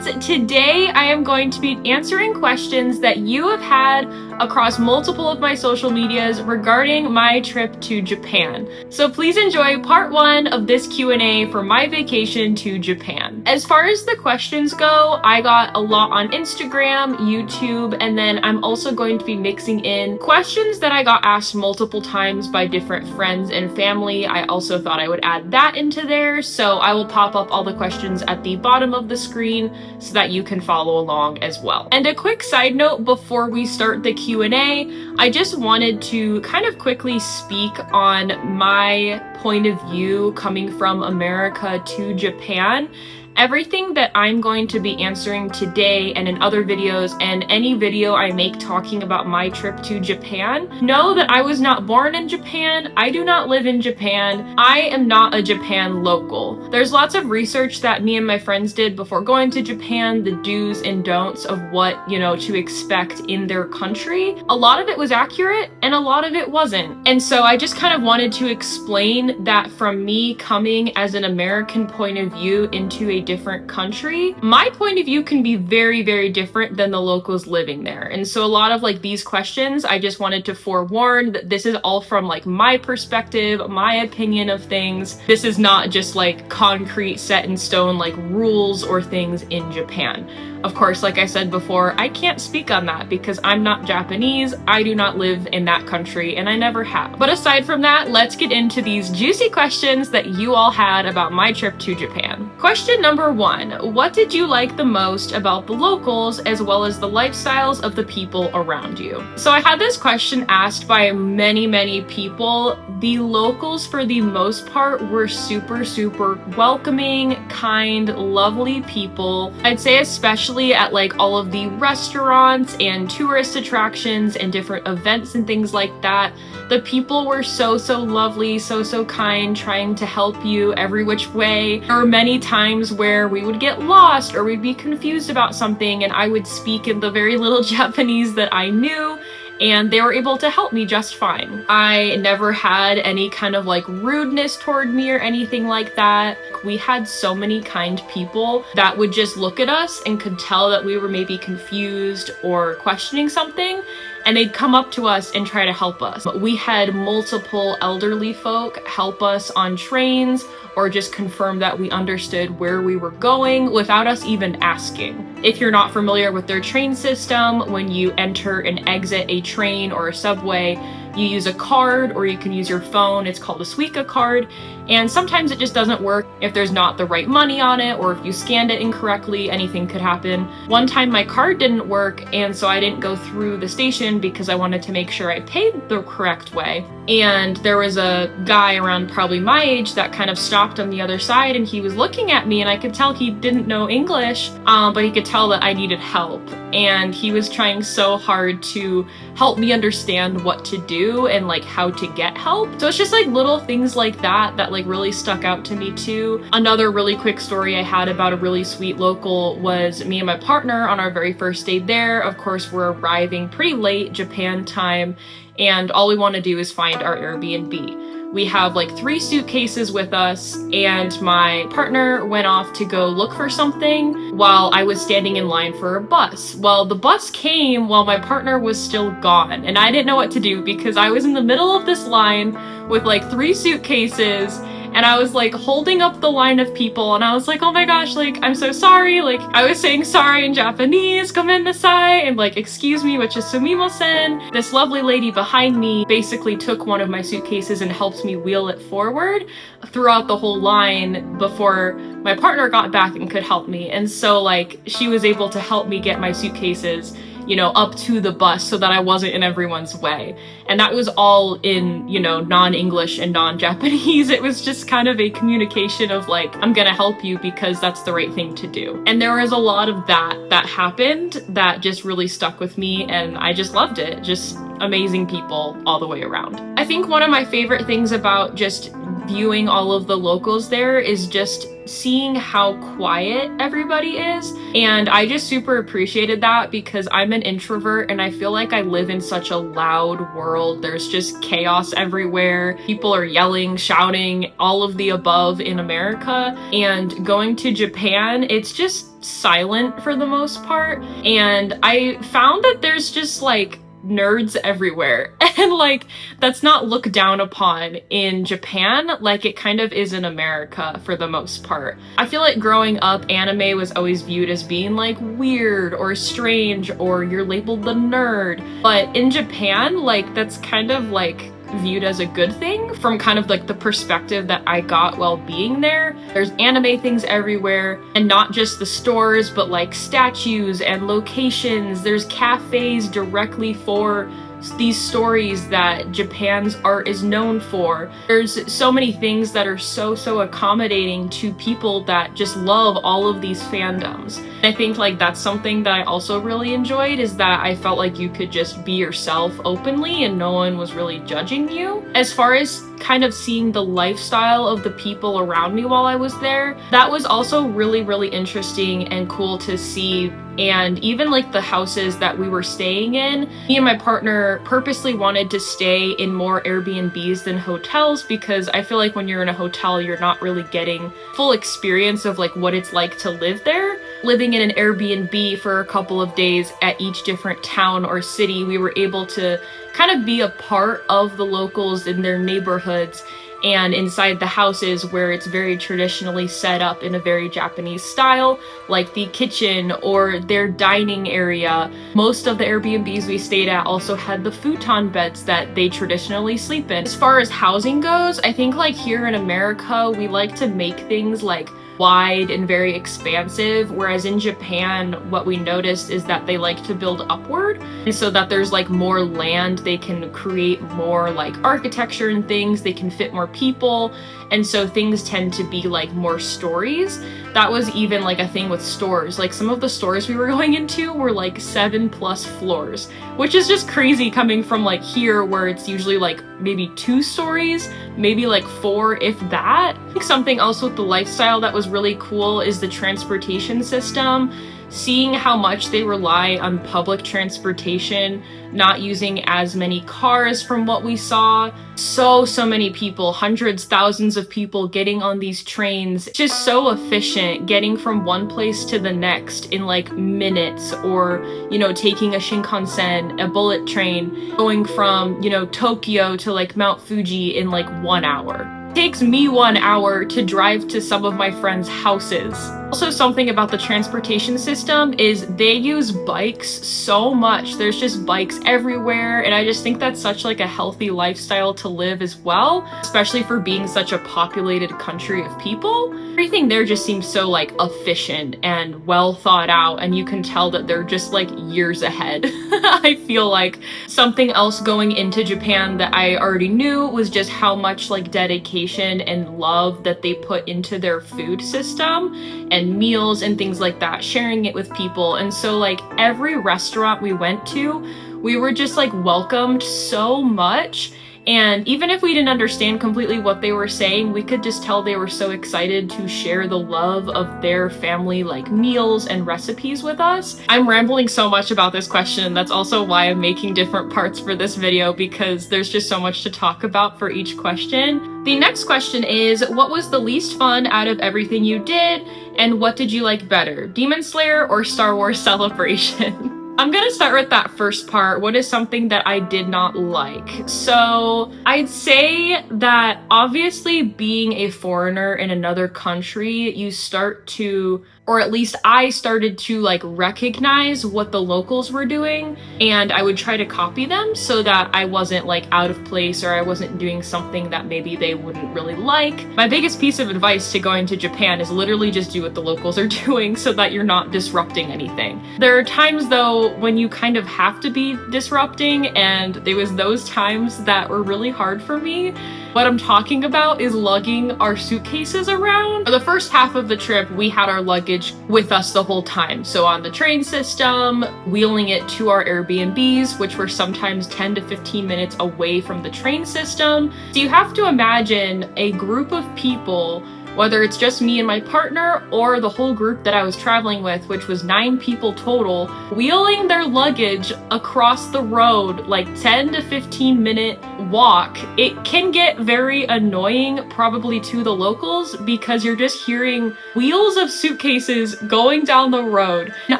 friends! Today I am going to be answering questions that you have had across multiple of my social medias regarding my trip to Japan. So please enjoy part 1 of this Q&A for my vacation to Japan. As far as the questions go, I got a lot on Instagram, YouTube, and then I'm also going to be mixing in questions that I got asked multiple times by different friends and family. I also thought I would add that into there, so I will pop up all the questions at the bottom of the screen so that you can follow along as well. And a quick side note before we start the Q&A, I just wanted to kind of quickly speak on my point of view coming from America to Japan. Everything that I'm going to be answering today and in other videos and any video I make talking about my trip to Japan, know that I was not born in Japan. I do not live in Japan. I am not a Japan local. There's lots of research that me and my friends did before going to Japan, the do's and don'ts of what, to expect in their country. A lot of it was accurate and a lot of it wasn't. And so I just kind of wanted to explain that from me coming as an American point of view into a different country, my point of view can be very, very different than the locals living there. And so a lot of these questions, I just wanted to forewarn that this is all from my perspective, my opinion of things. This is not just concrete set in stone rules or things in Japan. Of course, like I said before, I can't speak on that because I'm not Japanese, I do not live in that country, and I never have. But aside from that, let's get into these juicy questions that you all had about my trip to Japan. Question number 1, what did you like the most about the locals as well as the lifestyles of the people around you? So I had this question asked by many, many people. The locals, for the most part, were super, super welcoming, kind, lovely people. I'd say especially at all of the restaurants and tourist attractions and different events and things like that. The people were so, so lovely, so, so kind, trying to help you every which way. There were many times where we would get lost or we'd be confused about something and I would speak in the very little Japanese that I knew, and they were able to help me just fine. I never had any kind of rudeness toward me or anything like that. We had so many kind people that would just look at us and could tell that we were maybe confused or questioning something, and they'd come up to us and try to help us. We had multiple elderly folk help us on trains or just confirm that we understood where we were going without us even asking. If you're not familiar with their train system, when you enter and exit a train or a subway, you use a card or you can use your phone. It's called a Suica card. And sometimes it just doesn't work if there's not the right money on it, or if you scanned it incorrectly, anything could happen. One time my card didn't work, and so I didn't go through the station because I wanted to make sure I paid the correct way. And there was a guy around probably my age that kind of stopped on the other side, and he was looking at me, and I could tell he didn't know English, but he could tell that I needed help. And he was trying so hard to help me understand what to do and how to get help. So it's just little things like that that really stuck out to me too. Another really quick story I had about a really sweet local was me and my partner on our very first day there. Of course, we're arriving pretty late Japan time, and all we want to do is find our Airbnb. We have 3 suitcases with us, and my partner went off to go look for something while I was standing in line for a bus. Well, the bus came while my partner was still gone, and I didn't know what to do because I was in the middle of this line with 3 suitcases, and I was holding up the line of people, and I was oh my gosh, I'm so sorry. I was saying sorry in Japanese, gomennasai, and excuse me, which is sumimasen. This lovely lady behind me basically took one of my suitcases and helped me wheel it forward throughout the whole line before my partner got back and could help me. And so she was able to help me get my suitcases up to the bus so that I wasn't in everyone's way. And that was all in, non-English and non-Japanese. It was just kind of a communication of I'm gonna help you because that's the right thing to do. And there was a lot of that happened that just really stuck with me, and I just loved it. Just amazing people all the way around. I think one of my favorite things about just viewing all of the locals there is just seeing how quiet everybody is. And I just super appreciated that because I'm an introvert and I feel like I live in such a loud world. There's just chaos everywhere. People are yelling, shouting, all of the above in America. And going to Japan, it's just silent for the most part. And I found that there's just like nerds everywhere, and like that's not looked down upon in Japan like it kind of is in America for the most part. I feel like growing up, anime was always viewed as being like weird or strange, or you're labeled the nerd, but in Japan, like that's kind of like viewed as a good thing from kind of like the perspective that I got while being there. There's anime things everywhere, and not just the stores, but like statues and locations. There's cafes directly for these stories that Japan's art is known for. There's so many things that are so accommodating to people that just love all of these fandoms. And I think like that's something that I also really enjoyed, is that I felt like you could just be yourself openly and no one was really judging you. As far as kind of seeing the lifestyle of the people around me while I was there, that was also really interesting and cool to see. And even like the houses that we were staying in, me and my partner purposely wanted to stay in more Airbnbs than hotels, because I feel like when you're in a hotel, you're not really getting full experience of like what it's like to live there. Living in an Airbnb for a couple of days at each different town or city, we were able to kind of be a part of the locals in their neighborhoods and inside the houses where it's very traditionally set up in a very Japanese style, like the kitchen or their dining area. Most of the Airbnbs we stayed at also had the futon beds that they traditionally sleep in. As far as housing goes, I think like here in America, we like to make things like wide and very expansive, whereas in Japan, what we noticed is that they like to build upward, and so that there's like more land, they can create more like architecture and things, they can fit more people, and so things tend to be like more stories. That was even like a thing with stores. Like some of the stores we were going into were like 7+ floors, which is just crazy coming from like here where it's usually like maybe 2 stories, maybe like 4 if that. I think something else with the lifestyle that was really cool is the transportation system. Seeing how much they rely on public transportation, not using as many cars from what we saw. So many people, hundreds, thousands of people getting on these trains. Just so efficient, getting from one place to the next in like minutes, or, you know, taking a Shinkansen, a bullet train, going from, you know, Tokyo to like Mount Fuji in like 1 hour. It takes me 1 hour to drive to some of my friends' houses. Also, something about the transportation system is they use bikes so much. There's just bikes everywhere, and I just think that's such like a healthy lifestyle to live as well, especially for being such a populated country of people. Everything there just seems so like efficient and well thought out, and you can tell that they're just like years ahead. I feel like something else going into Japan that I already knew was just how much like dedication and love that they put into their food system and meals and things like that, sharing it with people. And so like every restaurant we went to, we were just like welcomed so much. And even if we didn't understand completely what they were saying, we could just tell they were so excited to share the love of their family like meals and recipes with us. I'm rambling so much about this question. That's also why I'm making different parts for this video, because there's just so much to talk about for each question. The next question is, what was the least fun out of everything you did, and what did you like better, Demon Slayer or Star Wars Celebration? I'm gonna start with that first part. What is something that I did not like? So I'd say that obviously being a foreigner in another country, you start to, or at least I started to like recognize what the locals were doing, and I would try to copy them so that I wasn't like out of place, or I wasn't doing something that maybe they wouldn't really like. My biggest piece of advice to going to Japan is literally just do what the locals are doing so that you're not disrupting anything. There are times though when you kind of have to be disrupting, and there was those times that were really hard for me. What I'm talking about is lugging our suitcases around. For the first half of the trip, we had our luggage with us the whole time. So on the train system, wheeling it to our Airbnbs, which were sometimes 10 to 15 minutes away from the train system. So you have to imagine a group of people whether it's just me and my partner or the whole group that I was traveling with, which was 9 people total, wheeling their luggage across the road, like 10 to 15 minute walk, it can get very annoying probably to the locals because you're just hearing wheels of suitcases going down the road. And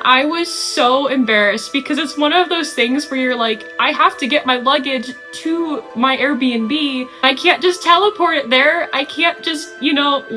I was so embarrassed because it's one of those things where you're like, I have to get my luggage to my Airbnb. I can't just teleport it there. I can't just,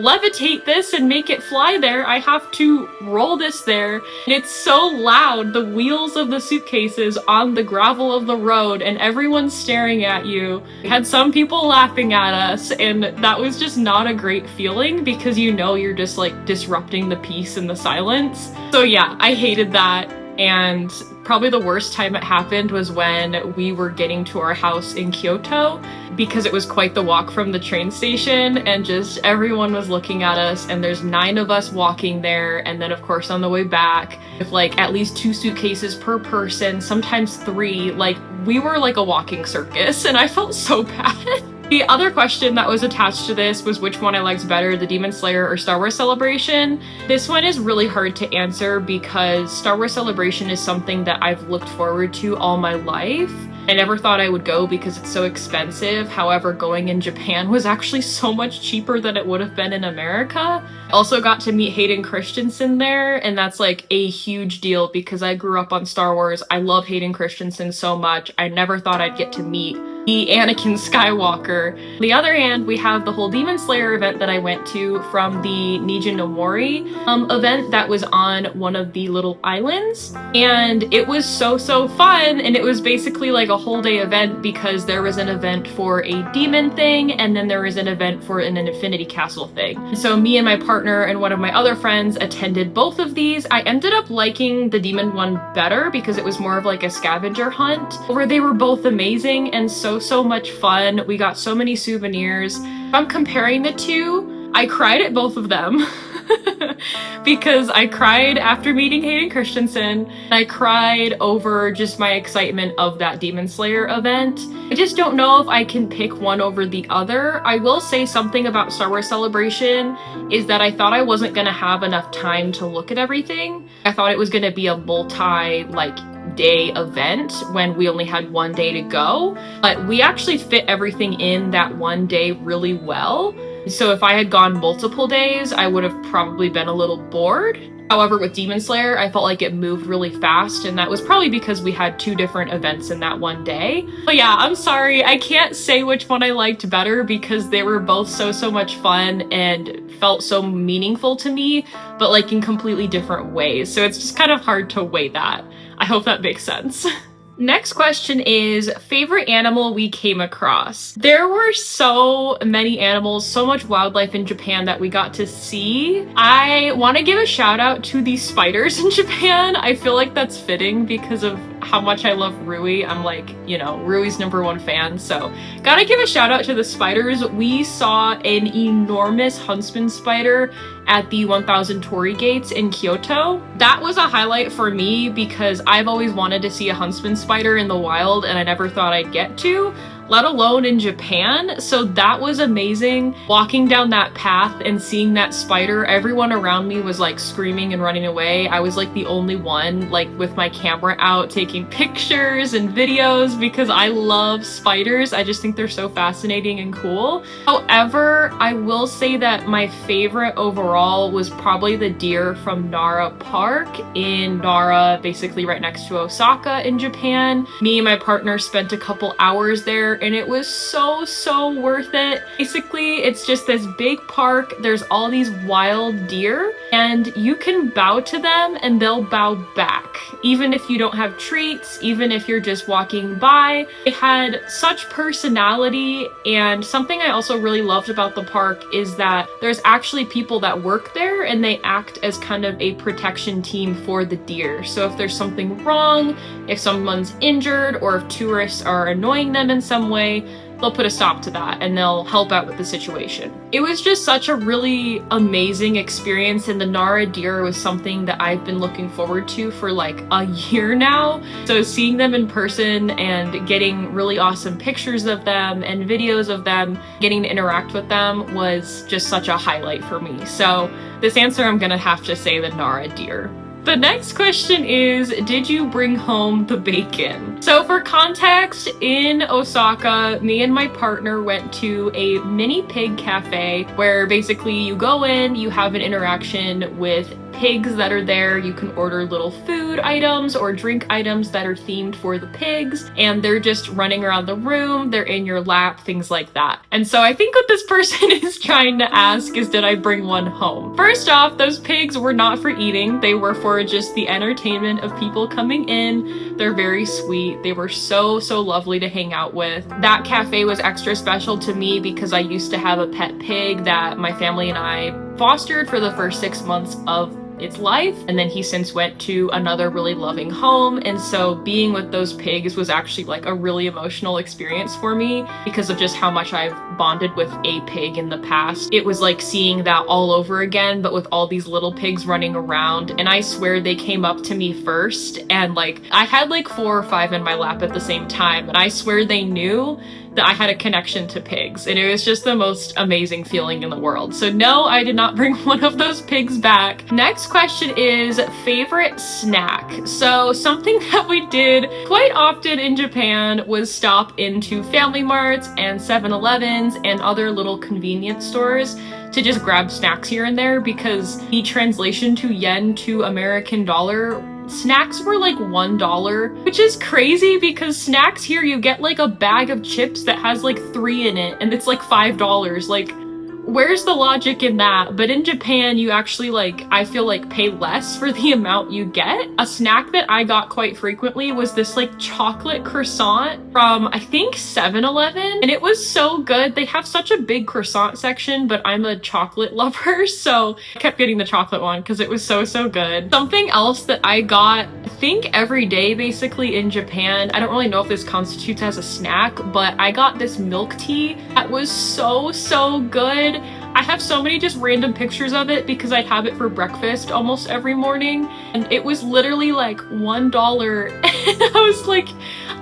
levitate this and make it fly there. I have to roll this there. And it's so loud, the wheels of the suitcases on the gravel of the road, and everyone's staring at you. We had some people laughing at us, and that was just not a great feeling because you're just like disrupting the peace and the silence. So yeah, I hated that. And probably the worst time it happened was when we were getting to our house in Kyoto, because it was quite the walk from the train station, and just everyone was looking at us, and there's 9 of us walking there, and then of course on the way back with like at least 2 suitcases per person, sometimes 3. Like, we were like a walking circus, and I felt so bad. The other question that was attached to this was which one I liked better, the Demon Slayer or Star Wars Celebration. This one is really hard to answer because Star Wars Celebration is something that I've looked forward to all my life. I never thought I would go because it's so expensive. However, going in Japan was actually so much cheaper than it would have been in America. Also got to meet Hayden Christensen there, and that's like a huge deal because I grew up on Star Wars. I love Hayden Christensen so much. I never thought I'd get to meet the Anakin Skywalker. On the other hand, we have the whole Demon Slayer event that I went to from the Nijin no Mori event that was on one of the little islands. And it was so fun, and it was basically like a whole day event because there was an event for a demon thing, and then there was an event for an Infinity Castle thing. So me and my partner and one of my other friends attended both of these. I ended up liking the demon one better because it was more of like a scavenger hunt, where they were both amazing and so much fun. We got so many souvenirs. If I'm comparing the two, I cried at both of them. Because I cried after meeting Hayden Christensen. I cried over just my excitement of that Demon Slayer event. I just don't know if I can pick one over the other. I will say something about Star Wars Celebration is that I thought I wasn't gonna have enough time to look at everything. I thought it was gonna be a day event when we only had 1 day to go, but we actually fit everything in that 1 day really well. So if I had gone multiple days, I would have probably been a little bored. However, with Demon Slayer, I felt like it moved really fast, and that was probably because we had 2 different events in that 1 day. But yeah, I'm sorry, I can't say which one I liked better because they were both so much fun and felt so meaningful to me, but like in completely different ways. So it's just kind of hard to weigh that. I hope that makes sense. Next question is favorite animal we came across. There were so many animals, so much wildlife in Japan that we got to see. I want to give a shout out to the spiders in Japan. I feel like that's fitting because of how much I love Rui. I'm like, Rui's #1 fan, so gotta give a shout out to the spiders. We saw an enormous huntsman spider at the 1000 Torii gates in Kyoto. That was a highlight for me because I've always wanted to see a huntsman spider in the wild and I never thought I'd get to, let alone in Japan. So that was amazing. Walking down that path and seeing that spider, everyone around me was like screaming and running away. I was like the only one like with my camera out taking pictures and videos because I love spiders. I just think they're so fascinating and cool. However, I will say that my favorite overall was probably the deer from Nara Park in Nara, basically right next to Osaka in Japan. Me and my partner spent a couple hours there, and it was so worth it. Basically, it's just this big park. There's all these wild deer, and you can bow to them and they'll bow back. Even if you don't have treats, even if you're just walking by. They had such personality, and something I also really loved about the park is that there's actually people that work there and they act as kind of a protection team for the deer. So if there's something wrong, if someone's injured, or if tourists are annoying them in some way, they'll put a stop to that and they'll help out with the situation. It was just such a really amazing experience, and the Nara deer was something that I've been looking forward to for like a year now. So seeing them in person and getting really awesome pictures of them and videos of them, getting to interact with them was just such a highlight for me. So this answer, I'm gonna have to say the Nara deer. The next question is, did you bring home the bacon? So for context, in Osaka, me and my partner went to a mini pig cafe where basically you go in, you have an interaction with pigs that are there. You can order little food items or drink items that are themed for the pigs, and they're just running around the room, they're in your lap, things like that. And so I think what this person is trying to ask is, did I bring one home? First off, those pigs were not for eating. They were for just the entertainment of people coming in. They're very sweet. They were so lovely to hang out with. That cafe was extra special to me because I used to have a pet pig that my family and I fostered for the first 6 months of its life, and then he since went to another really loving home. And so being with those pigs was actually like a really emotional experience for me because of just how much I've bonded with a pig in the past. It was like seeing that all over again, but with all these little pigs running around. And I swear they came up to me first, and like I had like 4 or 5 in my lap at the same time, and I swear they knew that I had a connection to pigs, and it was just the most amazing feeling in the world. So no, I did not bring one of those pigs back. Next question is favorite snack. So something that we did quite often in Japan was stop into Family Marts and 7-Elevens and other little convenience stores to just grab snacks here and there, because the translation to yen to American dollar, snacks were like $1, which is crazy because snacks here, you get like a bag of chips that has like 3 in it and it's like $5. Like, where's the logic in that? But in Japan, you actually like, I feel like pay less for the amount you get. A snack that I got quite frequently was this like chocolate croissant from, I think, 7-Eleven, and it was so good. They have such a big croissant section, but I'm a chocolate lover, so I kept getting the chocolate one because it was so good. Something else that I got, I think, every day basically in Japan, I don't really know if this constitutes as a snack, but I got this milk tea that was so good. I have so many just random pictures of it because I'd have it for breakfast almost every morning, and it was literally like $1 and I was like,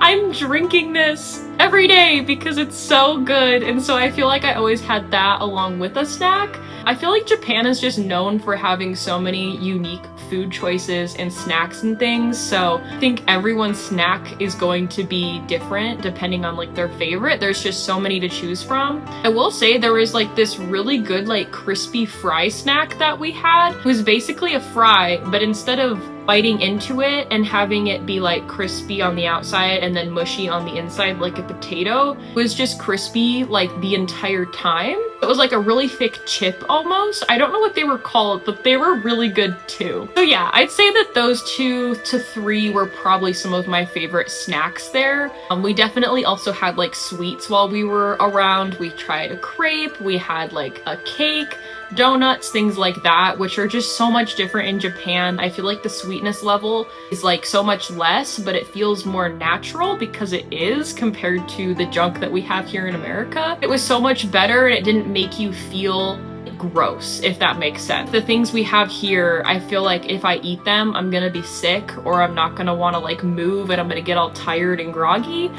I'm drinking this every day because it's so good. And so I feel like I always had that along with a snack. I feel like Japan is just known for having so many unique food choices and snacks and things, so I think everyone's snack is going to be different depending on like their favorite. There's just so many to choose from. I will say there was like this really good like crispy fry snack that we had. It was basically a fry, but instead of biting into it and having it be like crispy on the outside and then mushy on the inside like a potato, it was just crispy like the entire time. It was like a really thick chip almost. I don't know what they were called, but they were really good too. So yeah, I'd say that those 2 to 3 were probably some of my favorite snacks there. We definitely also had like sweets while we were around. We tried a crepe, we had like a cake, donuts, things like that, which are just so much different in Japan. I feel like the sweetness level is like so much less, but it feels more natural because it is compared to the junk that we have here in America. It was so much better, and it didn't make you feel gross, if that makes sense. The things we have here, I feel like if I eat them, I'm gonna be sick, or I'm not gonna want to like move, and I'm gonna get all tired and groggy.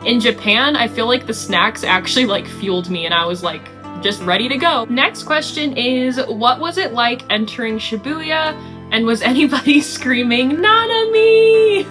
In Japan, I feel like the snacks actually like fueled me, and I was like just ready to go. Next question is, what was it like entering Shibuya, and was anybody screaming "Nanami"?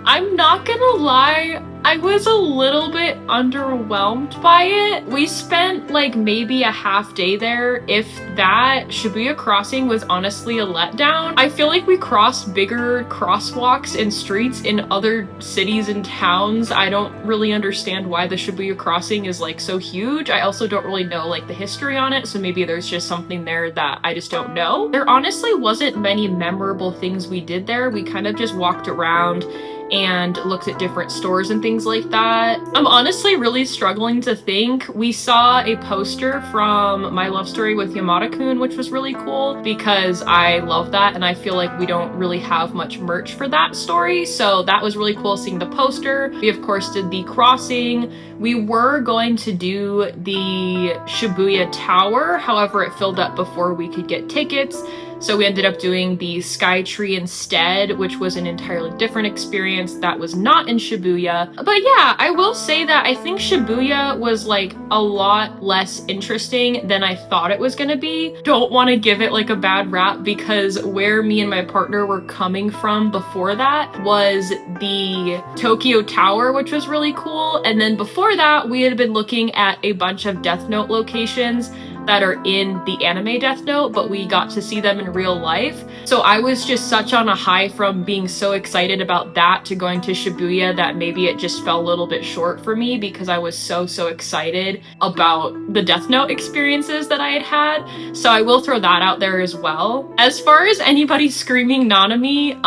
I'm not gonna lie, I was a little bit underwhelmed by it. We spent like maybe a half day there, if that. Shibuya crossing was honestly a letdown. I feel like we crossed bigger crosswalks and streets in other cities and towns. I don't really understand why the Shibuya crossing is like so huge. I also don't really know like the history on it, so maybe there's just something there that I just don't know. There honestly wasn't many memorable things we did there. We kind of just walked around and looked at different stores and things like that. I'm honestly really struggling to think. We saw a poster from My Love Story with Yamada-kun, which was really cool because I love that and I feel like we don't really have much merch for that story. So that was really cool seeing the poster. We of course did the crossing. We were going to do the Shibuya Tower, however it filled up before we could get tickets. So we ended up doing the Sky Tree instead, which was an entirely different experience that was not in Shibuya. But yeah, I will say that I think Shibuya was like a lot less interesting than I thought it was gonna be. Don't want to give it like a bad rap because where me and my partner were coming from before that was the Tokyo Tower, which was really cool. And then before that, we had been looking at a bunch of Death Note locations that are in the anime Death Note, but we got to see them in real life. So I was just such on a high from being so excited about that to going to Shibuya that maybe it just fell a little bit short for me because I was so excited about the Death Note experiences that I had had. So I will throw that out there as well. As far as anybody screaming Nanami,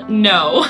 no.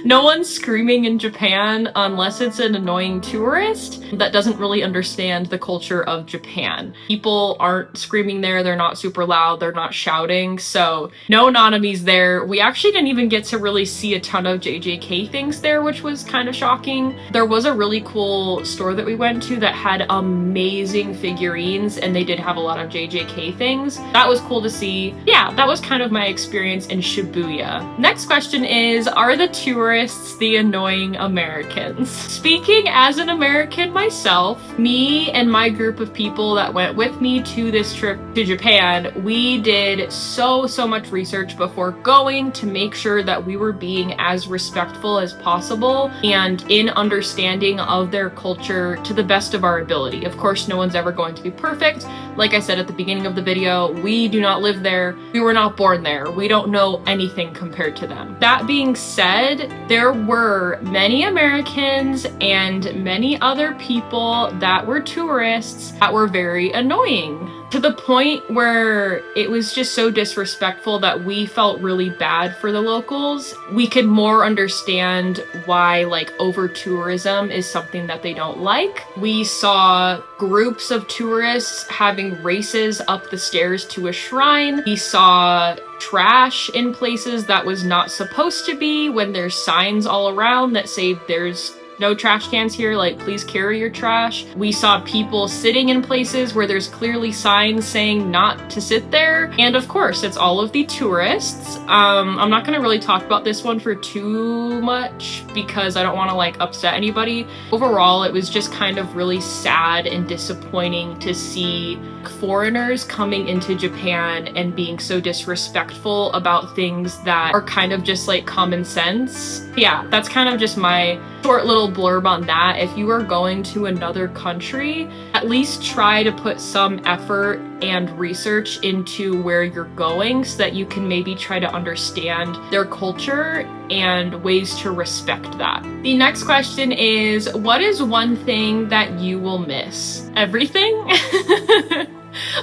No one's screaming in Japan unless it's an annoying tourist that doesn't really understand the culture of Japan. People aren't screaming there, they're not super loud, they're not shouting, so no Nanamis there. We actually didn't even get to really see a ton of JJK things there, which was kind of shocking. There was a really cool store that we went to that had amazing figurines, and they did have a lot of JJK things. That was cool to see. Yeah, that was kind of my experience in Shibuya. Next question is, are the tourists the annoying Americans? Speaking as an American myself, me and my group of people that went with me to this trip to Japan, we did so much research before going to make sure that we were being as respectful as possible and in understanding of their culture to the best of our ability. Of course, no one's ever going to be perfect. Like I said at the beginning of the video, we do not live there. We were not born there. We don't know anything compared to them. That being said, there were many Americans and many other people that were tourists that were very annoying, to the point where it was just so disrespectful that we felt really bad for the locals. We could more understand why like over tourism is something that they don't like. We saw groups of tourists having races up the stairs to a shrine. We saw trash in places that was not supposed to be when there's signs all around that say there's no trash cans here, like please carry your trash. We saw people sitting in places where there's clearly signs saying not to sit there. And of course, it's all of the tourists. I'm not gonna really talk about this one for too much because I don't wanna like upset anybody. Overall, it was just kind of really sad and disappointing to see foreigners coming into Japan and being so disrespectful about things that are kind of just like common sense. Yeah, that's kind of just my short little blurb on that. If you are going to another country, at least try to put some effort and research into where you're going so that you can maybe try to understand their culture and ways to respect that. The next question is, what is one thing that you will miss? Everything?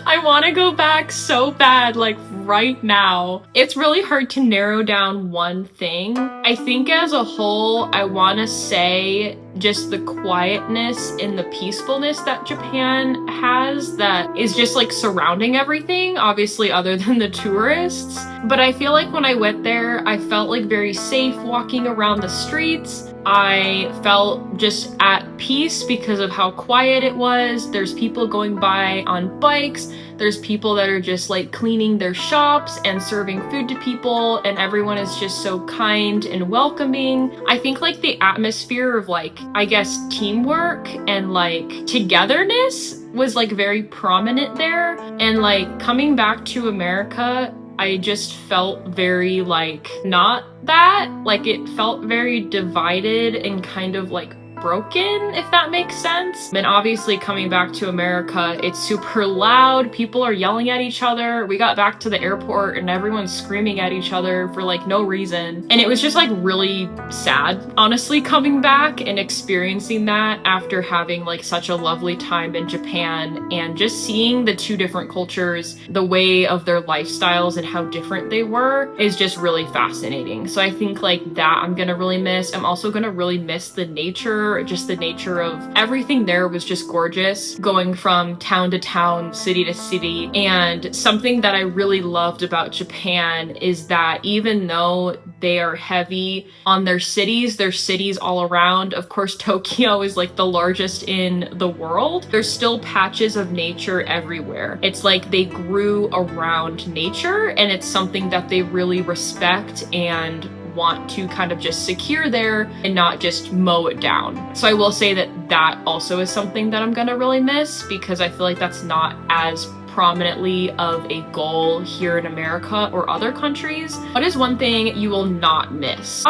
I want to go back so bad, like right now. It's really hard to narrow down one thing. I think as a whole, I want to say just the quietness and the peacefulness that Japan has that is just like surrounding everything, obviously other than the tourists. But I feel like when I went there, I felt like very safe walking around the streets. I felt just at peace because of how quiet it was. There's people going by on bikes. There's people that are just like cleaning their shops and serving food to people, and everyone is just so kind and welcoming. I think like the atmosphere of like, I guess, teamwork and like togetherness was like very prominent there. And like coming back to America, I just felt very like not that. Like it felt very divided and kind of like broken, if that makes sense. And obviously coming back to America, it's super loud. People are yelling at each other. We got back to the airport and everyone's screaming at each other for like no reason. And it was just like really sad, honestly, coming back and experiencing that after having like such a lovely time in Japan and just seeing the two different cultures, the way of their lifestyles and how different they were is just really fascinating. So I think like that I'm gonna really miss. I'm also gonna really miss the nature, just the nature of everything there was just gorgeous, going from town to town, city to city. And something that I really loved about Japan is that even though they are heavy on their cities all around, of course Tokyo is like the largest in the world, there's still patches of nature everywhere. It's like they grew around nature, and it's something that they really respect and want to kind of just secure there and not just mow it down. So I will say that that also is something that I'm gonna really miss, because I feel like that's not as prominently of a goal here in America or other countries. What is one thing you will not miss?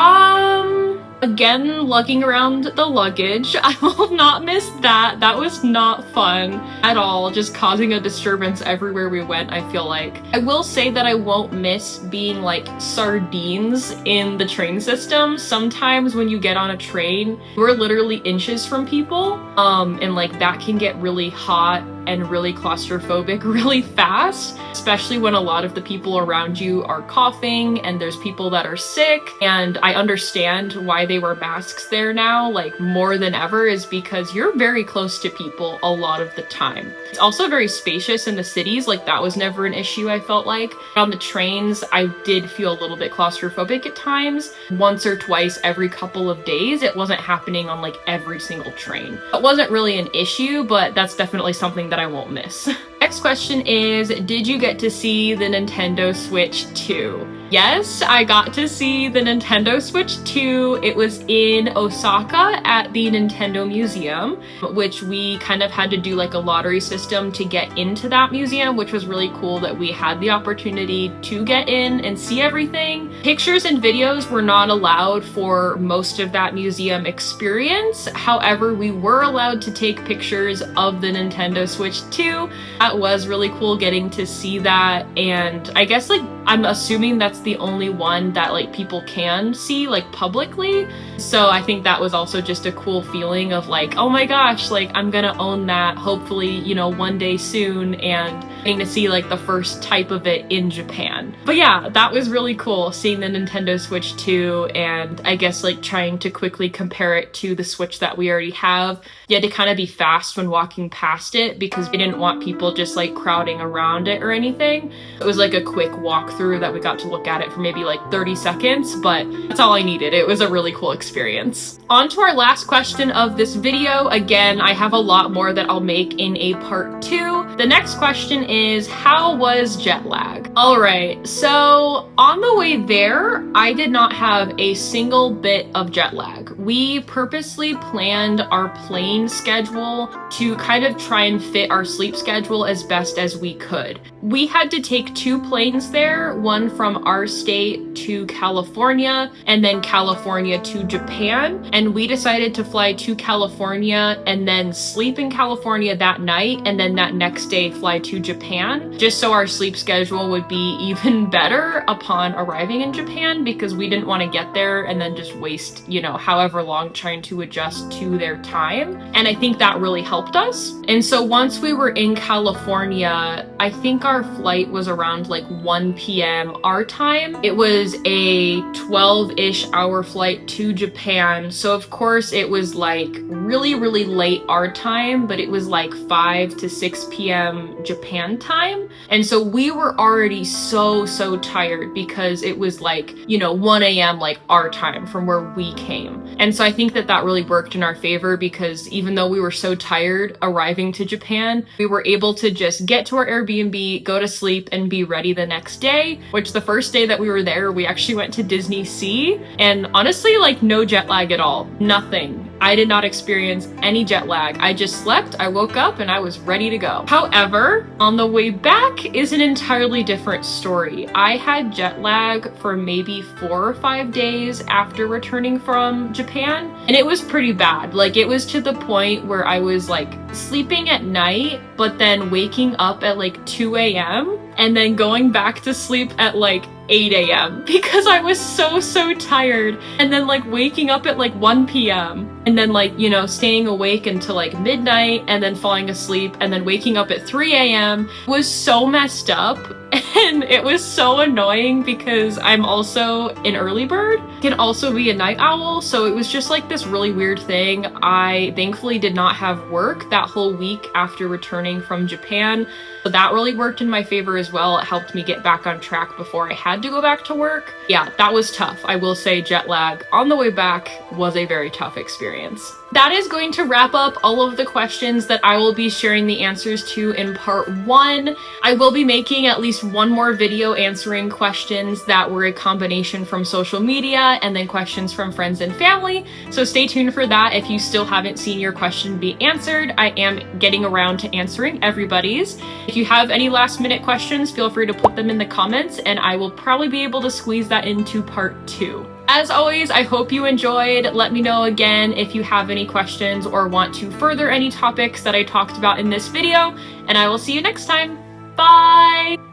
Again, lugging around the luggage. I will not miss that. That was not fun at all, just causing a disturbance everywhere we went, I feel like. I will say that I won't miss being like sardines in the train system. Sometimes when you get on a train, we're literally inches from people, and like that can get really hot and really claustrophobic really fast, especially when a lot of the people around you are coughing and there's people that are sick. And I understand why they wear masks there now, like more than ever, is because you're very close to people a lot of the time. It's also very spacious in the cities, like that was never an issue, I felt like. On the trains, I did feel a little bit claustrophobic at times, once or twice every couple of days. It wasn't happening on like every single train. It wasn't really an issue, but that's definitely something that I won't miss. Next question is, did you get to see the Nintendo Switch 2? Yes, I got to see the Nintendo Switch 2. It was in Osaka at the Nintendo Museum, which we kind of had to do like a lottery system to get into that museum, which was really cool that we had the opportunity to get in and see everything. Pictures and videos were not allowed for most of that museum experience. However, we were allowed to take pictures of the Nintendo Switch 2. That was really cool getting to see that, and I guess like I'm assuming that's the only one that like people can see like publicly. So I think that was also just a cool feeling of like, oh my gosh, like I'm gonna own that hopefully, you know, one day soon, and getting to see like the first type of it in Japan. But yeah, that was really cool seeing the Nintendo Switch 2, and I guess like trying to quickly compare it to the Switch that we already have. You had to kind of be fast when walking past it because we didn't want people just like crowding around it or anything. It was like a quick walkthrough that we got to look at it for maybe like 30 seconds, but that's all I needed. It was a really cool experience. On to our last question of this video. Again, I have a lot more that I'll make in a part 2. The next question is, how was jet lag? All right, so on the way there, I did not have a single bit of jet lag. We purposely planned our plane schedule to kind of try and fit our sleep schedule as best as we could. We had to take 2 planes there, one from our state to California and then California to Japan. And we decided to fly to California and then sleep in California that night, and then that next day fly to Japan, just so our sleep schedule would be even better upon arriving in Japan, because we didn't want to get there and then just waste, you know, however long trying to adjust to their time. And I think that really helped us. And so once we were in California, I think our flight was around like 1 p.m. our time. It was a 12-ish hour flight to Japan. So of course it was like really, really late our time, but it was like 5 to 6 p.m. Japan time. And so we were already so tired because it was like, you know, 1 a.m. like our time from where we came. And so I think that that really worked in our favor, because even though we were so tired arriving to Japan, we were able to just get to our Airbnb, go to sleep, and be ready the next day, which the first day that we were there, we actually went to Disney Sea, and honestly, like no jet lag at all, nothing. I did not experience any jet lag. I just slept, I woke up, and I was ready to go. However, on the way back is an entirely different story. I had jet lag for maybe 4 or 5 days after returning from Japan, and it was pretty bad. Like, it was to the point where I was like sleeping at night, but then waking up at like 2 a.m. and then going back to sleep at like 8 a.m. because I was so tired, and then like waking up at like 1 p.m. and then like, you know, staying awake until like midnight and then falling asleep and then waking up at 3 a.m. was so messed up. And it was so annoying because I'm also an early bird, can also be a night owl, so it was just like this really weird thing. I thankfully did not have work that whole week after returning from Japan, so that really worked in my favor as well. It helped me get back on track before I had to go back to work. Yeah, that was tough. I will say jet lag on the way back was a very tough experience. That is going to wrap up all of the questions that I will be sharing the answers to in part 1. I will be making at least one more video answering questions that were a combination from social media and then questions from friends and family, so stay tuned for that. If you still haven't seen your question be answered, I am getting around to answering everybody's. If you have any last minute questions, feel free to put them in the comments and I will probably be able to squeeze that into part 2. As always, I hope you enjoyed. Let me know again if you have any questions or want to further any topics that I talked about in this video, and I will see you next time. Bye!